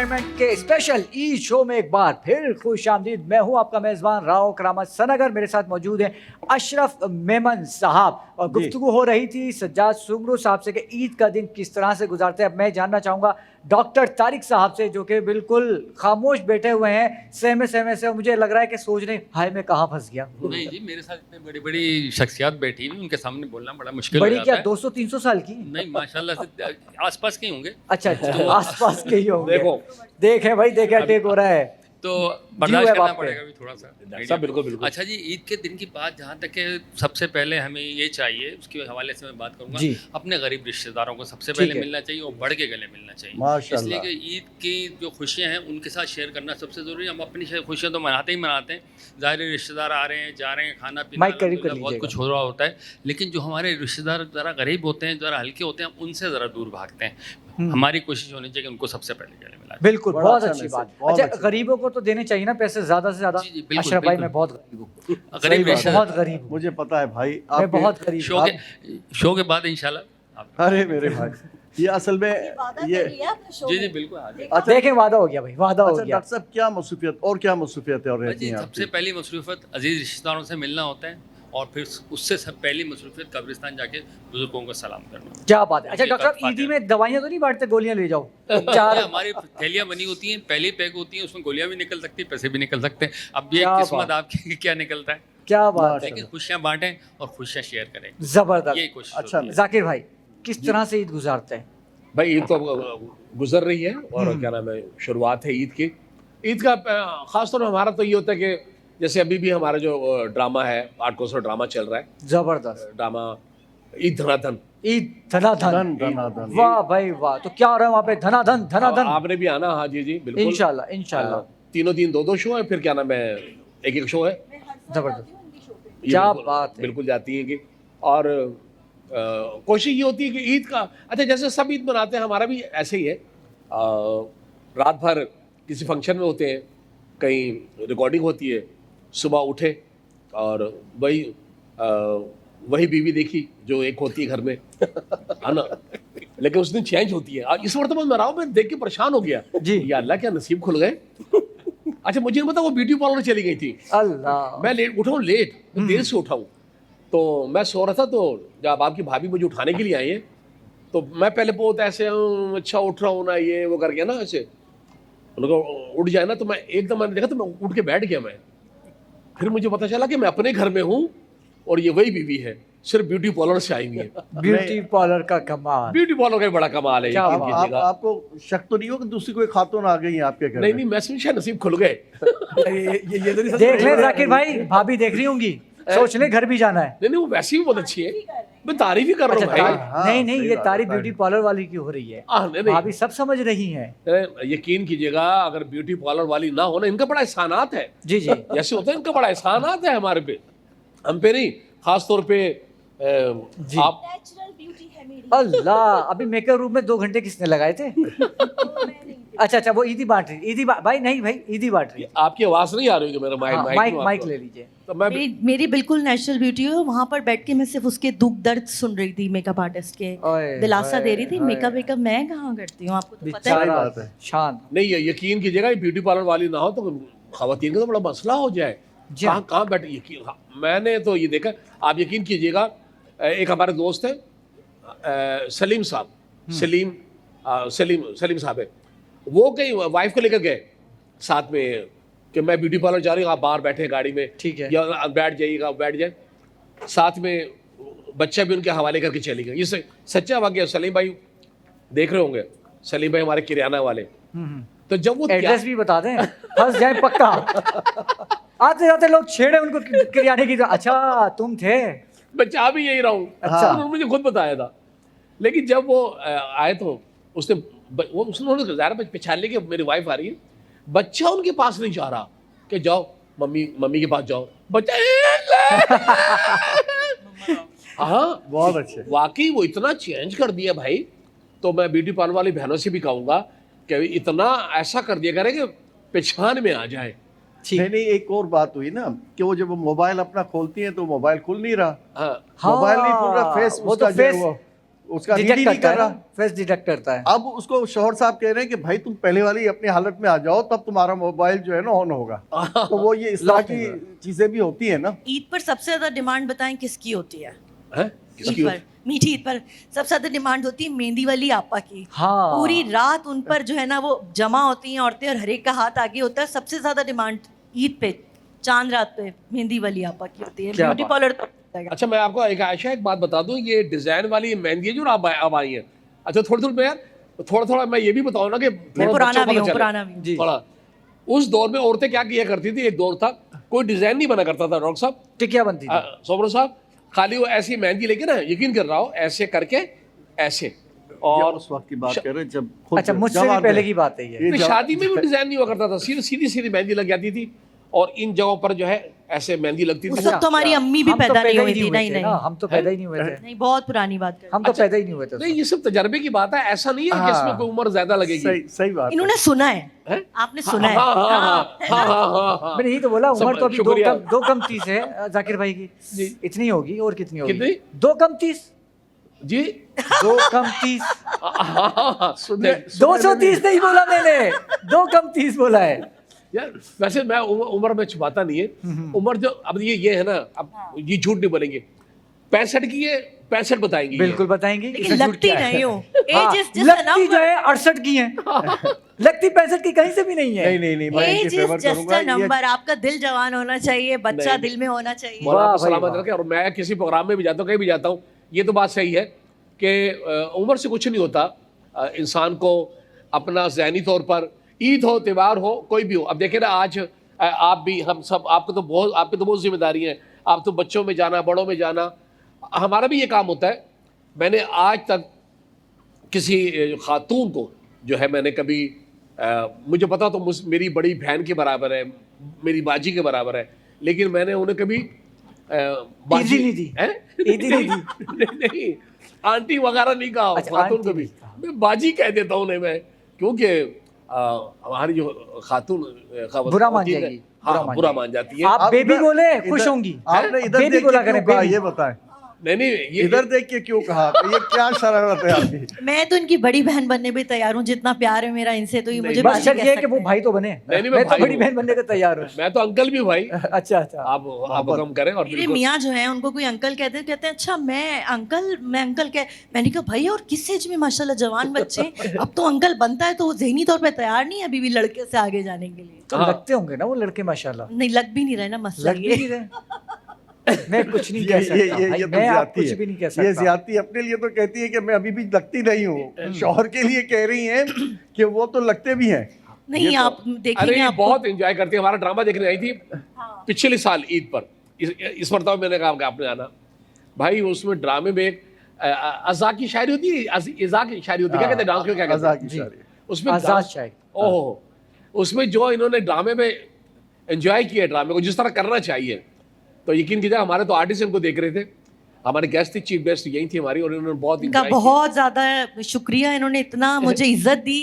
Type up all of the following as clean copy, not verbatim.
Entertainment के special Eid show में एक बार फिर खुश आमदीद। मैं हूं आपका मेज़बान राव करामत सनागर। मेरे साथ मौजूद हैं अशरफ मेमन साहब और गुफ्तगू हो रही थी सज्जाद सुमरू साहब से कि ईद का दिन किस तरह से गुजारते हैं। अब मैं जानना चाहूँगा डॉक्टर तारिक साहब से, जो कि बिल्कुल खामोश बैठे हुए हैं सहमे सहमे से। मुझे लग रहा है कि सोच रहे हाय मैं कहाँ फंस गया। नहीं जी, मेरे साथ इतनी बड़ी बड़ी शख्सियत बैठी हुई, उनके सामने बोलना बड़ा मुश्किल बड़ी हो जाता क्या है। 200-300 साल की? नहीं माशाल्लाह से आसपास के ही होंगे। अच्छा अच्छा, आसपास के ही होंगे। देखो देखें भाई, देखें अटैक हो रहा है तो है बर्दाश्त करना बाप पे। पड़ेगा भी थोड़ा सा। सब बिल्कुल बिल्कुल। अच्छा जी, ईद के दिन की बात जहाँ तक है, सबसे पहले हमें ये चाहिए, उसके हवाले से मैं बात करूँगा, जी। अपने गरीब रिश्तेदारों को सबसे ठीक पहले है। मिलना चाहिए और बढ़ के गले मिलना चाहिए। माशाल्लाह। इसलिए कि ईद की जो खुशियाँ हैं उनके साथ शेयर करना सबसे ज़रूरी है। हम अपनी खुशियाँ तो मनाते ही मनाते हैं, ज़ाहिर है रिश्तेदार आ रहे हैं जा रहे हैं, खाना पीना माइक करीब कर बहुत लीजिएगा। कुछ हो रहा होता है, लेकिन जो हमारे रिश्तेदार ज़रा गरीब होते हैं, ज़रा हल्के होते हैं, उनसे ज़रा दूर भागते हैं। हमारी कोशिश होनी चाहिए कि उनको सबसे पहले गले मिलाएं। बिल्कुल, बड़ा बहुत अच्छा अच्छी मैसेज, बात। बहुत अच्छा, अच्छा। गरीबों को तो देने चाहिए ना पैसे ज्यादा से ज्यादा। जी, जी, बिल्कुल, अशरफ भाई बिल्कुल। मैं बहुत गरीब हूँ, गरीब सही बात, रिश्तेदार- बहुत गरीब हूँ मुझे पता है भाई, मैं, आपके- बहुत गरीब शो हूँ। के बाद इंशाल्लाह आप- अरे मेरे भाई, ये असल में ये जी जी बिल्कुल आ जाइए। अच्छा देखें वादा हो गया भाई, वादा हो अच्छा गया। डॉक्टर साहब, क्या मसरूफियत और क्या मसरूफियत और रहती जी, हैं सबसे आपकी? पहली मसरूफियत अजीज रिश्तेदारों से मिलना होता है और फिर उससे सब पहली मसरूफियत कब्रिस्तान जाके बुजुर्गों को सलाम करना। क्या बात है। अच्छा जी, डॉक्टर कब साहब, ईदी फातिहा। में दवाइयाँ तो नहीं बांटते, गोलियाँ ले जाओ ये चार? हमारी थैलियाँ बनी होती हैं, पहली पैक होती हैं, उसमें गोलियां भी निकल सकती हैं, पैसे भी निकल सकते हैं। अब ये क्या किस्मत बात। आपकी क्या निकलता है, क्या बात है, लेकिन खुशियाँ बांटें और खुशियाँ शेयर करें, यही जबरदस्त। कोशिश अच्छा, होती है। जाकिर भाई किस तरह से ईद गुजारते हैं? भाई ईद तो गुजर रही है और क्या नाम है, शुरुआत है ईद की। ईद का ख़ास तौर पर हमारा तो ये होता है कि जैसे अभी भी हमारा जो ड्रामा है, 8 कोसर ड्रामा चल रहा है, जबरदस्त। ड्रामा ईद धनाधन। ईद धनाधन, धन। वाह भाई वाह। तो क्या हो रहा है वहाँ पे? धनाधन धनाधन। आपने भी आना। हाँ जी जी बिल्कुल, इंशाल्लाह इंशाल्लाह। तीनों दिन 2-2 शो है, फिर क्या नाम है, एक शो है। जबरदस्त, ये क्या बिल्कुल- बात है। बिल्कुल जाती हैं कि और कोशिश ये होती है कि ईद का, अच्छा जैसे सब ईद मनाते हैं, हमारा भी ऐसे ही है। रात भर किसी फंक्शन में होते हैं, कहीं रिकॉर्डिंग होती है, सुबह उठे और वही बीवी देखी जो एक होती है घर में है ना, लेकिन उस दिन चेंज होती है। इस मरतबा मैं रहा हूँ, मैं देख के परेशान हो गया जी। या अल्लाह क्या नसीब खुल गए। अच्छा मुझे नहीं पता वो ब्यूटी पार्लर चली गई थी, अल्लाह। मैं लेट उठा हूँ, लेट मैं देर से उठा हूँ, तो मैं सो रहा था, तो जब आपकी भाभी मुझे उठाने के लिए आई है तो मैं पहले बहुत ऐसे अच्छा उठ रहा हूँ ना, ये वो कर गया ना, ऐसे उनको उठ जाए ना, तो मैं एकदम मैंने देखा तो मैं उठ के बैठ गया। मैं फिर मुझे पता चला कि मैं अपने घर में हूँ और ये वही बीवी है, सिर्फ ब्यूटी पार्लर से आई हुई है। ब्यूटी पार्लर का कमाल। ब्यूटी पार्लर का बड़ा कमाल है, क्या यकीन बात। कीजिएगा। आपको शक तो नहीं हो कि दूसरी कोई खातून आ गई है आपके घर नहीं में? नहीं, मैं समझा नसीब खुल गए। ये तो नहीं देख ले जाकिर भाई, भाभी देख रही होंगी, सोच ले घर भी जाना है। नहीं नहीं, वो वैसी भी बहुत अच्छी है, मैं तारीफ ही कर रहा अच्छा हूँ भाई। हाँ, नहीं नहीं, सही ये बात तारीफ है, ब्यूटी पार्लर वाली की हो रही है। नहीं, नहीं। भाभी सब समझ रही हैं। यकीन कीजिएगा, अगर ब्यूटी पार्लर वाली ना हो ना, इनका बड़ा एहसानात है। जी जी। जैसे होता है, इनका बड़ा एहसानात है हमारे पे, हम पे नहीं, खास तौर पे जी। आप। नेचुरल ब्यूटी है मेरी। अल्लाह, अभी मेकअप रूम में 2 घंटे किसने लगाए थे? अच्छा अच्छा, वो ईदी बांट रही, भाई नहीं भाई, ईदी बांट रही है। आपकी आवाज नहीं आ रही है, मेरा हाँ, माइक माइक ले लीजिए। तो मैं मेरी बिल्कुल नेचुरल ब्यूटी है। वहाँ पर बैठ के मैं सिर्फ उसके दुख दर्द सुन रही थी, मेकअप आर्टिस्ट के ओए, दिलासा दे रही थी। ओए, मेकअप मैं कहाँ करती हूँ, आपको तो पता है। बेचारा बात है। शान। नहीं, ये यकीन कीजिएगा, ये ब्यूटी पार्लर वाली ना हो तो खवातीन का तो बड़ा मसला हो जाए। जी। कहाँ कहाँ बैठे, यकीन, हाँ, मैंने तो ये देखा। आप यकीन कीजिएगा, एक हमारे दोस्त है सलीम साहब, सलीम साहब है, वो कहीं वाइफ को लेकर गए साथ में कि मैं ब्यूटी पार्लर जा रही हूँ, आप बाहर बैठे हैं गाड़ी में, ठीक है। या बैठ जाइएगा, बैठ जाए। साथ में बच्चा भी उनके हवाले करके चली गई। ये सच्चा वाकया। सलीम भाई देख रहे होंगे, सलीम भाई हमारे किराना वाले। तो जब वो एड्रेस भी बता दें, फंस जाए पक्का। आते जाते लोग छेड़े उनको किराने की। अच्छा तुम थे? मैं चाह भी यही रहा हूँ। अच्छा। उन्होंने मुझे खुद बताया था, लेकिन जब वो आए तो उसने ज़ाहिर पहचान लिया कि मेरी वाइफ आ रही है। बच्चा उनके पास नहीं जा रहा कि जाओ मम्मी के पास जाओ। बच्चा हाँ, बहुत अच्छे। वाकई वो इतना चेंज कर दिया भाई। तो मैं ब्यूटी पार्लर वाली बहनों से भी कहूँगा कि इतना ऐसा कर दिया करें कि पहचान में आ जाए। ठीक। नहीं नहीं, एक और बात हुई ना कि वो जब मोबाइल अपना खोलती हैं तो मोबाइल खुल नहीं रहा, हाँ, हाँ, मोबाइल नहीं खुल रहा, फेस वो उसका तो जो है फेस उसका रीड ही डिटेक्ट नहीं करता कर है रहा। ना, फेस डिटेक्ट करता है। अब उसको शौहर साहब कह रहे हैं कि भाई तुम पहले वाली अपनी हालत में आ जाओ, तब तुम्हारा मोबाइल जो है ना ऑन होगा। तो वो ये इस तरह की चीजें भी होती है ना। ईद पर सबसे ज्यादा डिमांड बताएं किसकी होती है? हैं? ईद पर, मीठी ईद पर सबसे ज्यादा डिमांड होती है मेहंदी वाली आपा की। हाँ। पूरी रात उन पर जो है ना वो जमा होती हैं औरतें और हर एक का हाथ आगे होता है। सबसे ज्यादा डिमांड ईद पे, चांद रात पे मेहंदी वाली आपा की होती है। क्या ब्यूटी बात। पार्लर तो अच्छा मैं आपको एक आयशा एक बात बता दूं, ये डिजाइन वाली मेहंदी है जो अब आई है। अच्छा थोड़ा यार थोड़ा मैं ये भी बताऊं ना कि मैं पुराना भी हूँ, पुराना भी हूँ। जी। थोड़ा उस दौर में औरतें क्या किया करती थी, एक दौर था कोई डिजाइन नहीं बना करता था डॉक्टर साहब, टिकिया बनती थी। सोबरो साहब, खाली वो ऐसी मेहंदी लेके ना, यकीन कर रहा हो, ऐसे करके ऐसे। ये और उस वक्त की बात कर रहे हैं जब खुद अच्छा, मुझसे भी जवान पहले थे। की बात है ये। ये शादी में भी डिजाइन नहीं हुआ करता था, सीधी सीधी मेहंदी लग जाती थी और इन जगहों पर जो है ऐसे मेहंदी लगती उस थी। वक्त तो हमारी अम्मी भी हम तो पैदा नहीं हुई थी। हुए नहीं थे नहीं ना, हम तो पैदा ही नहीं हुए थे। नहीं, बहुत पुरानी बात कर। हम तो पैदा ही नहीं हुए थे उस नहीं ये सब तजर्बे की बात है, ऐसा नहीं है कि इसमें कोई उम्र ज्यादा लगेगी। सही बात है। इन्होंने सुना है, हैं? आपने सुना है। हाँ हाँ हाँ हाँ, है ना? हाँ हाँ हाँ वक्त। मैंने यही तो बोला, उम्र तो अभी शुक्रिया। दो कम 30 है जाकिर भाई की। इतनी होगी और कितनी होगी? कितनी? 2 कम 30। जी 2 कम 30। सुनने 230 नहीं बोला मैंने, 2 कम 30 बोला है। यार वैसे मैं उम्र में छुपाता नहीं है उम्र, जो अब ये है ना, अब ये झूठ नहीं बोलेंगे, 65 की है 65 बताएंगे ये। बिल्कुल बताएंगे। लेकिन इसमें झूठ लगती क्या है? नहीं हो। हाँ, एज इज जस्ट लगती जो है 68 की है, लगती 65 की कहीं से भी नहीं है। नहीं मैं एज इनकी इज फेवर जस्ट करूंगा। A number. आपका दिल जवान होना चाहिए, बच्चा नहीं। दिल में होना चाहिए। मौला वाह आपको भाई सलामत वाह। रखे। और मैं किसी प्रोग्राम में भी जाता हूँ, कहीं भी जाता हूँ, ये तो बात सही है कि उम्र से कुछ नहीं होता। इंसान को अपना ज़हनी तौर पर, ईद हो त्यौहार हो कोई भी हो, अब देखें ना आज आप भी, हम सब, आपकी तो बहुत जिम्मेदारी है, आप तो बच्चों में जाना, बड़ों में जाना, हमारा भी ये काम होता है। मैंने आज तक किसी खातून को जो है मैंने कभी मुझे पता तो मेरी बड़ी बहन के बराबर है, मेरी बाजी के बराबर है, लेकिन मैंने उन्हें कभी ईदी नहीं दी। हैं? ईदी नहीं दी। नहीं आंटी वगैरह नहीं कहा, अच्छा, खातून आंटी को भी नहीं कहा। मैं बाजी कह देता हूँ उन्हें मैं, क्योंकि हमारी जो खातून बुरा मान होती है ना, जाएगी, हाँ बुरा मान जाती है। आप बेबी इधर- बोले इधर- खुश होंगी। आपने इधर बेबी देख बोला के करें, क्यों कहा, बेबी। ये बताएं। नहीं ये इधर देख के क्यों कहा? ये क्या शरारत है आपकी? मैं तो इनकी बड़ी बहन बनने भी तैयार हूँ, जितना प्यार है मेरा इनसे, तो ये मुझे बस बाजी शर्त कह ये है कि सकते वो हैं। भाई तो बने। नहीं, मैं मैं तो भाई बड़ी हूँ। बहन बनने को तैयार हूँ। मैं तो अंकल भी हूँ भाई, अच्छा अच्छा। आप कम करें। और मेरे बिल्कुल मियाँ जो हैं उनको कोई अंकल कहते हैं अच्छा मैं अंकल कह, मैंने कहा भाई और किस एज में माशाल्लाह जवान बच्चे, अब तो अंकल बनता है तो वो ज़हनी तौर पे तैयार नहीं है अभी भी लड़के से आगे जाने के लिए। तो लगते होंगे ना वो लड़के माशाल्लाह। नहीं लग भी नहीं रहे ना, मसला लग भी ये। नहीं रहे। मैं कुछ नहीं कह सकता भाई, ये तो मैं आप ज्यादती कुछ है। भी नहीं कह ये सकता। ज्यादती अपने लिए तो कहती है कि मैं अभी भी लगती नहीं हूँ, शौहर के लिए कह रही हैं कि वो तो लगते भी हैं। नहीं आप अरे देखेंगे ये आपको बहुत एंजॉय करती है। हमारा ड्रामा देखने आई थी पिछले साल ईद पर, इस मरतबा मैंने कहा कि आपने आना भाई। उसमें ड्रामे में एक अज़ा की शायरी होती है, इज़ा की शायरी होती है, क्या कहते हैं डांस को, क्या कहते अज़ा हैं की शायरी। उसमें आजाद डांस- शायद। ओहो, उसमें जो इन्होंने ड्रामे में एंजॉय किया ड्रामे को जिस तरह करना चाहिए, तो यकीन कीजिए हमारे तो आर्टिस्ट इनको देख रहे थे, हमारे गेस्ट थी, चीफ गेस्ट यही थी हमारी, और इन्होंने बहुत इनका enjoy किया। बहुत ज्यादा शुक्रिया, इन्होंने इतना मुझे इज्जत दी,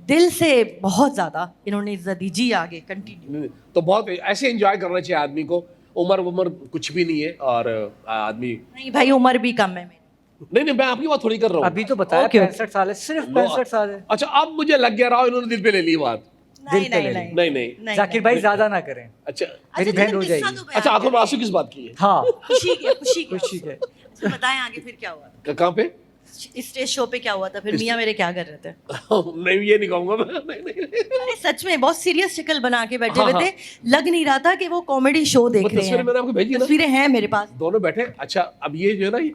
दिल से बहुत ज्यादा इन्होंने इज्जत दी। जी आगे कंटिन्यू। तो बहुत ऐसे एंजॉय करना चाहिए आदमी को। उम्र कुछ भी नहीं है, और आदमी नहीं भाई उम्र भी कम है मेरी। नहीं मैं आपकी बात थोड़ी कर रहा हूँ। अभी तो बताया Okay, 65 साल है, सिर्फ 65 साल है। अच्छा अब मुझे लग गया रहा इन्होंने दिल पे ले ली बात। दिल नहीं पे नहीं ले ली। नहीं नहीं जाकिर भाई ज्यादा ना करें, अच्छा मेरी अच्छा, बहन तो हो किस्सा जाएगी। तो बयान अच्छा आंखों में करें। आंसू किस बात की है? हाँ खुशी के खुशी खुशी के। अच्छा, बताएं आगे फिर क्या हुआ कहाँ पे? इस स्टेज शो पे क्या हुआ था फिर? मियाँ मेरे क्या कर रहे थे? नहीं ये नहीं कहूंगा मैं, नहीं। अरे सच में बहुत सीरियस शक्ल बना के बैठे हाँ, हुए थे, लग नहीं रहा था कि वो कॉमेडी शो देख वो रहे तस्वीरें मैंने हैं। आपको भेजी है ना, तस्वीरें हैं मेरे पास। दोनों बैठे। अच्छा अब ये जो है ना ये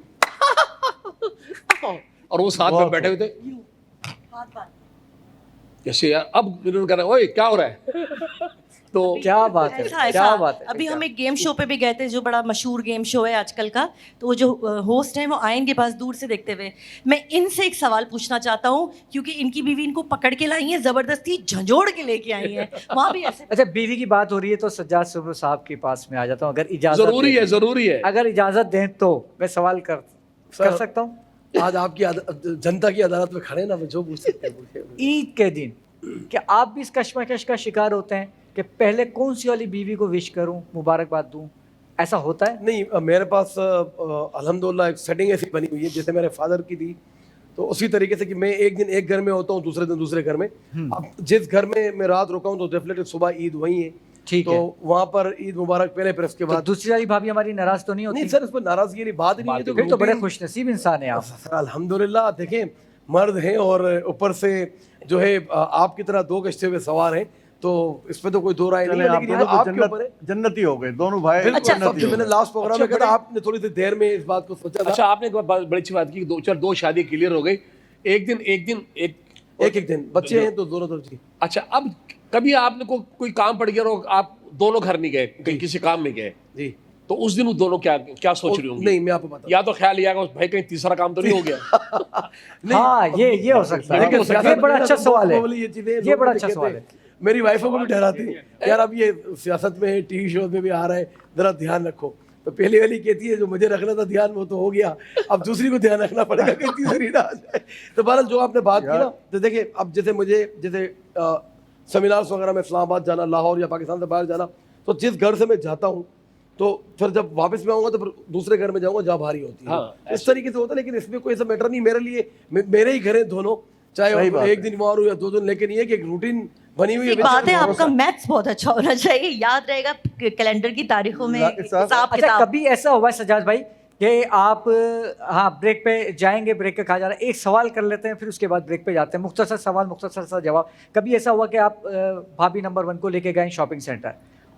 और वो साथ में बैठे हुए थे कैसे यार। अब इन्होंने कहा ओए क्या हो रहा है? तो क्या बात है, ऐसा क्या बात है। अभी हम एक गेम शो पे भी गए थे, जो बड़ा मशहूर गेम शो है आजकल का, तो वो जो होस्ट हैं वो आए इनके पास दूर से देखते हुए। मैं इनसे एक सवाल पूछना चाहता हूँ, क्योंकि इनकी बीवी इनको पकड़ के लाई है, जबरदस्ती झंझोड़ के लेके आई है। वहाँ भी ऐसे अच्छा बीवी की बात हो रही है तो सज्जाद सुब्रो साहब के पास में आ जाता हूँ, अगर इजाजत जरूरी है, दें। जरूरी है। अगर इजाजत दें तो मैं सवाल कर सकता हूँ। आज आपकी जनता की अदालत में खड़े ना, वो जो पूछ सकते हैं पूछिए। ईद के दिन क्या आप भी इस कश्मकश का शिकार होते हैं कि पहले कौन सी वाली बीवी को विश करूं, मुबारकबाद दूं? ایسا ہوتا ہے؟ نہیں میرے پاس الحمدللہ ایک سیٹنگ ایسی بنی ہوئی ہے جیسے میرے فادر کی تھی, تو اسی طریقے سے کہ میں ایک دن ایک گھر میں ہوتا ہوں, دوسرے دن دوسرے گھر میں. اب جس گھر میں رات رکا ہوں تو ڈیفینیٹلی صبح عید وہیں ہے, ٹھیک ہے, تو وہاں پر عید مبارک پہلے پھر اس کے تو بعد. دوسری والی بھابھی ہماری ناراض تو نہیں ہوتی؟ نہیں سر اس میں ناراضگی والی بات نہیں ہے, پھر تو بڑے خوش نصیب انسان ہیں آپ. سر الحمدللہ دیکھیں مرد ہیں اور اوپر سے جو ہے آپ کی طرح 2 کشتے ہوئے سوار ہیں, تو اس پہ تو کوئی دو رائے نہیں ہے, لیکن یہ تو آپ کے اوپر ہے. جنتی ہو گئے دونوں بھائی. بالکل میں نے لاسٹ پروگرام میں کہا آپ نے تھوڑی سی دیر میں اس بات کو سوچا تھا. اچھا آپ نے بڑی اچھی بات کی, دو شادی کلیئر ہو گئی, ایک ایک دن بچے ہیں تو دونوں جی. اچھا اب کبھی آپ نے کوئی کام پڑ گیا اور آپ دونوں گھر نہیں گئے, کہیں کسی کام میں گئے جی, تو اس دن وہ دونوں کیا سوچ رہی ہوں گی؟ نہیں میں آپ کو بتا, یا تو خیال یہ آگا بھائی کہیں تیسرا کام تو نہیں ہو گیا؟ ہاں یہ ہو سکتا ہے, یہ بڑا اچھا سوال ہے, یہ بڑا اچھا سوال ہے. میری وائفوں کو بھی ڈراتے ہیں یار اب یہ سیاست میں ٹی وی شوز میں بھی آ رہا ہے, ذرا دھیان رکھو. تو پہلی والی کہتی ہے جو مجھے رکھنا تھا دھیان وہ تو ہو گیا, اب دوسری کو دھیان رکھنا پڑے گا کہ تیسری نہ آ جائے. تو بہرحال جو آپ نے بات کی نا, تو دیکھیں اب جیسے سیمینارس وغیرہ میں اسلام آباد جانا, لاہور یا پاکستان سے باہر جانا, تو جس گھر سے میں جاتا ہوں تو پھر جب واپس میں آؤں گا تو پھر دوسرے گھر میں جاؤں گا جہاں بھاری ہوتی ہے. اس طریقے سے ہوتا ہے, لیکن اس میں کوئی ایسا میٹر نہیں میرے لیے, میرے ہی گھر ہیں دونوں, چاہے ایک دن وہاں ہو یا 2 دن, لیکن یہ کہ ایک روٹین بنی ہوئی ہے. بات ہے آپ کا میتھس بہت اچھا ہونا چاہیے, یاد رہے گا کیلنڈر کی تاریخوں میں حساب اچھا کتاب. کبھی ایسا ہوا ہے سجاد بھائی کہ آپ ہاں بریک پہ جائیں گے, بریک کا کھا جا رہا ہے, ایک سوال کر لیتے ہیں پھر اس کے بعد بریک پہ جاتے ہیں, مختصر سوال مختصر سا جواب. کبھی ایسا ہوا کہ آپ بھابھی نمبر 1 کو لے کے گئے شاپنگ سینٹر,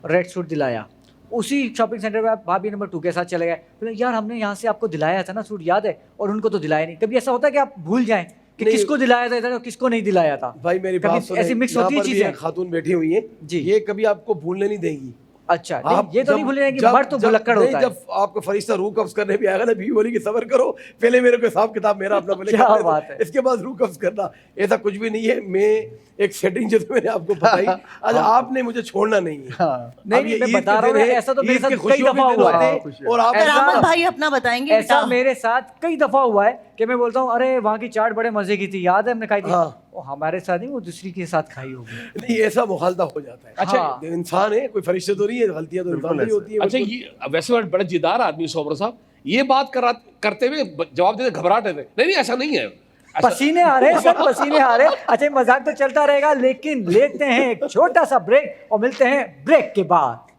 ریڈ سوٹ دلایا, اسی شاپنگ سینٹر میں آپ بھابھی نمبر 2 کے ساتھ چلے گئے, بولے یار ہم نے یہاں سے آپ کو دلایا تھا نا سوٹ, یاد ہے, اور ان کو تو دلایا نہیں. کبھی ایسا ہوتا ہے کہ آپ بھول جائیں کہ کس کو دلایا تھا ادھر اور کس کو نہیں دلایا تھا؟ بھائی میری بات سنیں, ایسی مکس ہوتی ہے چیزیں. خاتون بیٹھی ہوئی ہیں جی, یہ کبھی آپ کو بھولنے نہیں دیں گی. اچھا یہ تو نہیں بھولے گی, مرد تو بھلکڑ ہوتا ہے. جب آپ کو فرشتہ روح قبض کرنے بھی آئے گا نا, بیوی بولی کہ صبر کرو پہلے میرے کو حساب کتاب میرا اپنا بولے, کیا بات ہے, اس کے بعد روح قبض کرنا, ایسا کچھ بھی نہیں ہے. میں ایک سیٹنگ جو میں نے آپ کو بتائی, آج آپ نے مجھے چھوڑنا نہیں ہے. نہیں میں بتا رہا ہوں, ایسا تو میرے ساتھ کئی دفعہ ہوا ہے, اور آپ رحمت بھائی اپنا بتائیں گے. ایسا میرے ساتھ کئی دفعہ ہوا ہے کہ میں بولتا ہوں ارے وہاں کی چاٹ بڑے مزے کی تھی, یاد ہے ہم نے کھائی تھی, وہ ہمارے ساتھ نہیں, وہ دوسری کے ساتھ کھائی ہوگی. نہیں ایسا مخالطہ ہو جاتا ہے. اچھا انسان ہے, کوئی فرشتے تو نہیں ہے, غلطیاں تو انسان کی ہوتی ہیں. اچھا یہ ویسے بڑے جیدار آدمی سوبر صاحب, یہ بات کرتے ہوئے جواب دیتے گھبراہٹ ہے. نہیں ایسا نہیں ہے, پسینے آ رہے ہیں سر, پسینے آ رہے ہیں. اچھا مذاق تو چلتا رہے گا, لیکن لیتے ہیں ایک چھوٹا سا بریک اور ملتے ہیں بریک کے بعد.